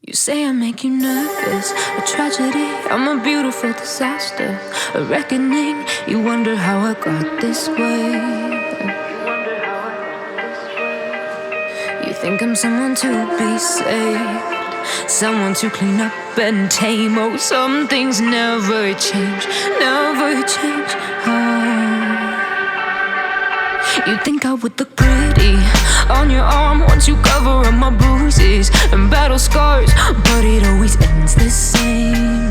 You say I make you nervous, a tragedy, I'm a beautiful disaster, a reckoning. You wonder how I got this way. You think I'm someone to be saved, someone to clean up and tame. Oh, some things never change, never change. You think I would look pretty on your arm once you cover up my bruises and battle scars, but it always ends the same.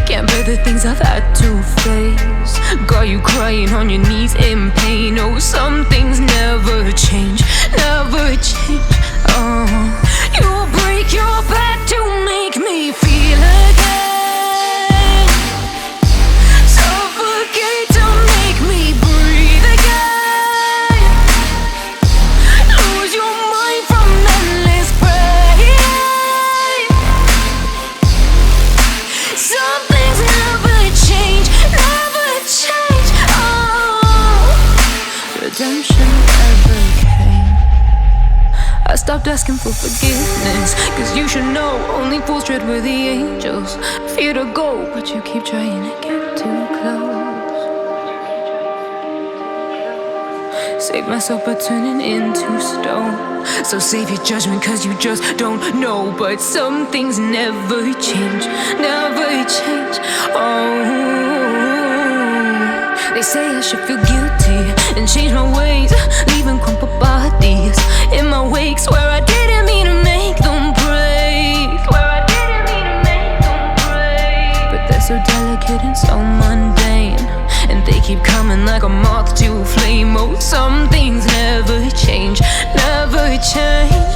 Can't bear the things I've had to face, got you crying on your knees in pain. Oh, some things never change, never change. Oh, you'll break your back to make me feel again. Redemption never came. I stopped asking for forgiveness, cause you should know only fools tread where the angels fear to go, but you keep trying to get too close. Save myself by turning into stone, so save your judgment cause you just don't know. But some things never change, never change. Oh, they say I should feel guilty and change my ways, leaving crumpled bodies in my wake. Swear I didn't mean to make them break, swear I didn't mean to make them break. But they're so delicate and so mundane, and they keep coming like a moth to a flame. Oh, some things never change, never change.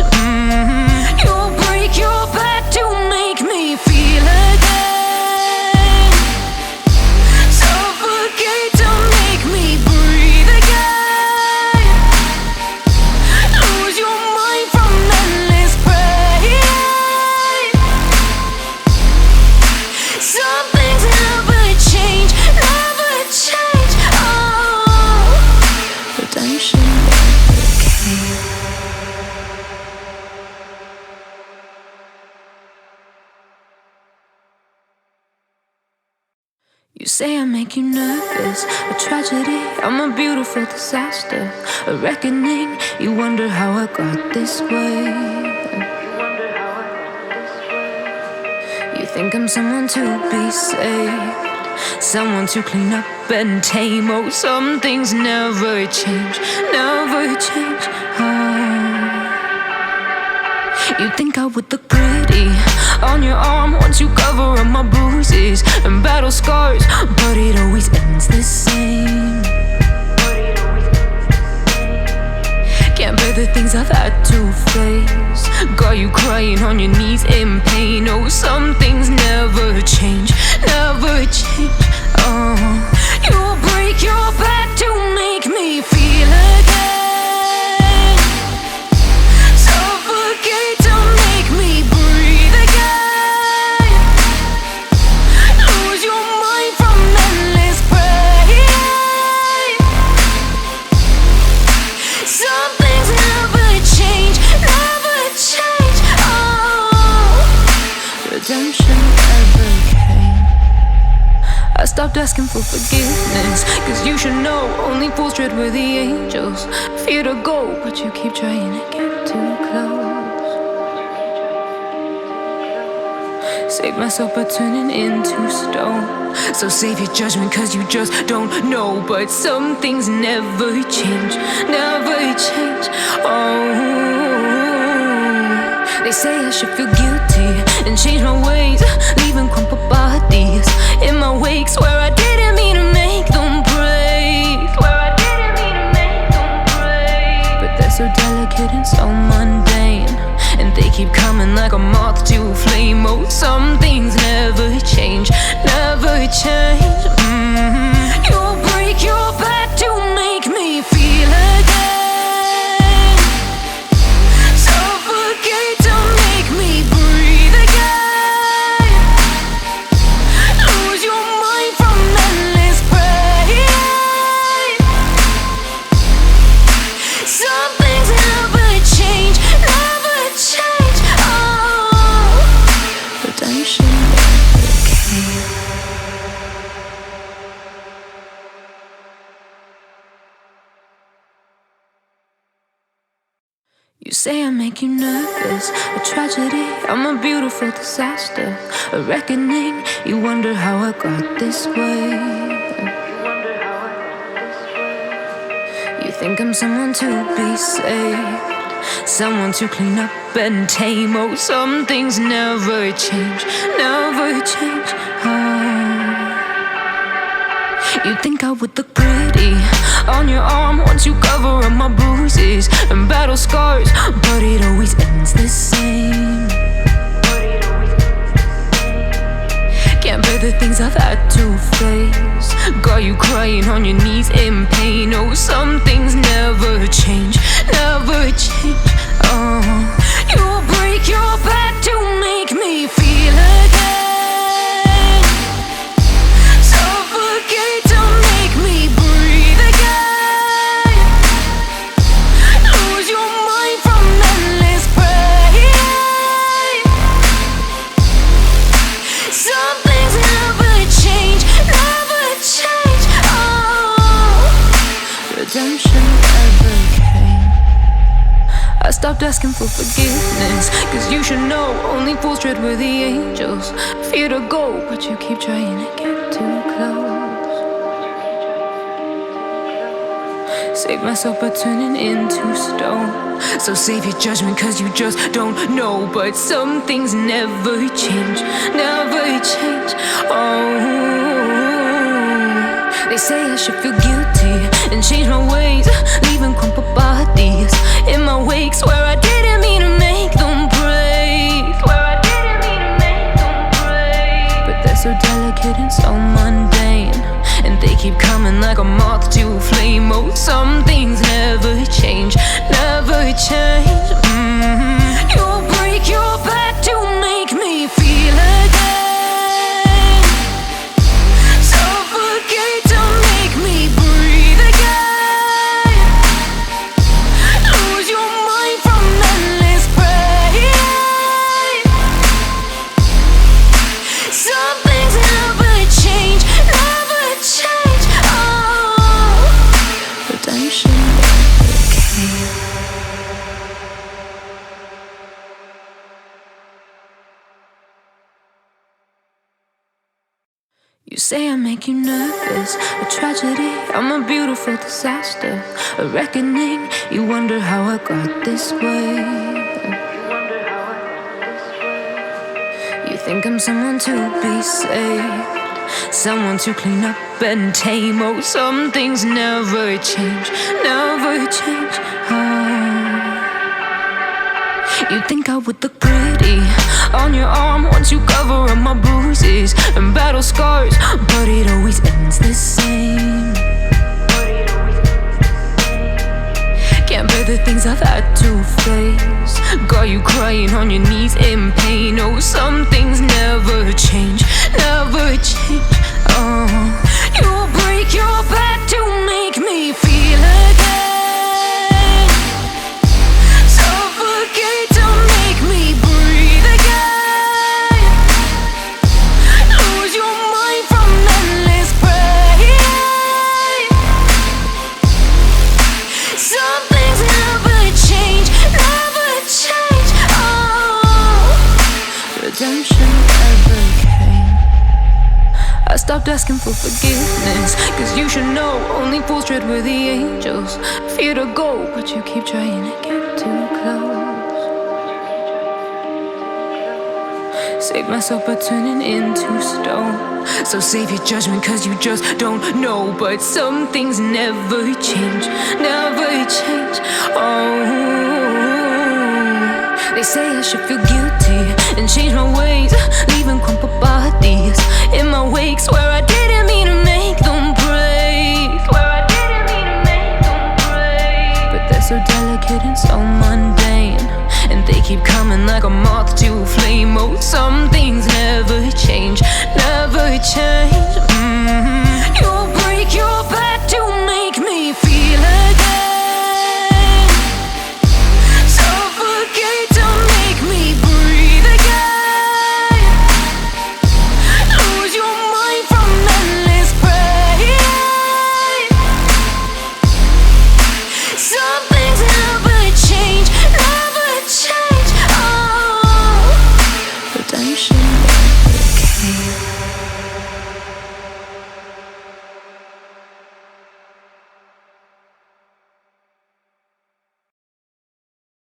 You'll break your back to make me feel again. You say I make you nervous, a tragedy, I'm a beautiful disaster, a reckoning. You wonder how I got this way. You think I'm someone to be saved, someone to clean up and tame. Oh, some things never change, never change. You think I would look pretty on your arm once you cover up my bruises and battle scars, but it always ends the same. Can't bear the things I've had to face, got you crying on your knees in pain. Oh, some things never change, never change. Oh, you'll break your back to make me feel again. Redemption never came. I stopped asking for forgiveness, cause you should know only fools tread where the angels fear to go, but you keep trying to get too close. Save myself by turning into stone, so save your judgment cause you just don't know. But some things never change, never change. Oh, they say I should feel guilty and change my ways, leaving crumpled bodies in my wake. Swear I didn't mean to make them break, swear I didn't mean to make them break. But they're so delicate and so mundane, and they keep coming like a moth to a flame. Oh, some things never change, never change. You'll break your back to make me feel again. Some things never change. You say I make you nervous, a tragedy, I'm a beautiful disaster, a reckoning. You wonder how I got this way. You think I'm someone to be saved, someone to clean up and tame. Oh, some things never change, never change. You think I would look pretty on your arm once you cover up my bruises and battle scars, but it always ends the same. Can't bear the things I've had to face, got you crying on your knees in pain. Oh, some things never change, never change. You'll break your back to make me feel again. Redemption never came. I stopped asking for forgiveness, cause you should know only fools tread where the angels fear to go, but you keep trying to get too close. Save myself by turning into stone, so save your judgment cause you just don't know. But some things never change, never change. They say I should feel guilty and change my ways, leaving crumpled bodies in my wake. Swear I didn't mean to make them break, swear I didn't mean to make them break. But they're so delicate and so mundane, and they keep coming like a moth to a flame. Oh, some things never change, never change. You'll break your back to make me feel again. You say I make you nervous, a tragedy, I'm a beautiful disaster, a reckoning. You wonder how I got this way. You think I'm someone to be saved, someone to clean up and tame. Oh, some things never change, never change. You think I would look pretty on your arm once you cover up my bruises and battle scars, but it always ends the same. Can't bear the things I've had to face, got you crying on your knees in pain. Oh, some things never change, never change. You'll break your back to make me feel again. Redemption never came. I stopped asking for forgiveness, cause you should know only fools tread where the angels fear to go, but you keep trying to get too close. Save myself by turning into stone, so save your judgment cause you just don't know. But some things never change, never change. They say I should feel guilty and change my ways, leaving crumpled bodies in my wake. Swear I didn't mean to make them break, swear I didn't mean to make them break. But they're so delicate and so mundane, and they keep coming like a moth to a flame. Oh, some things never change, never change.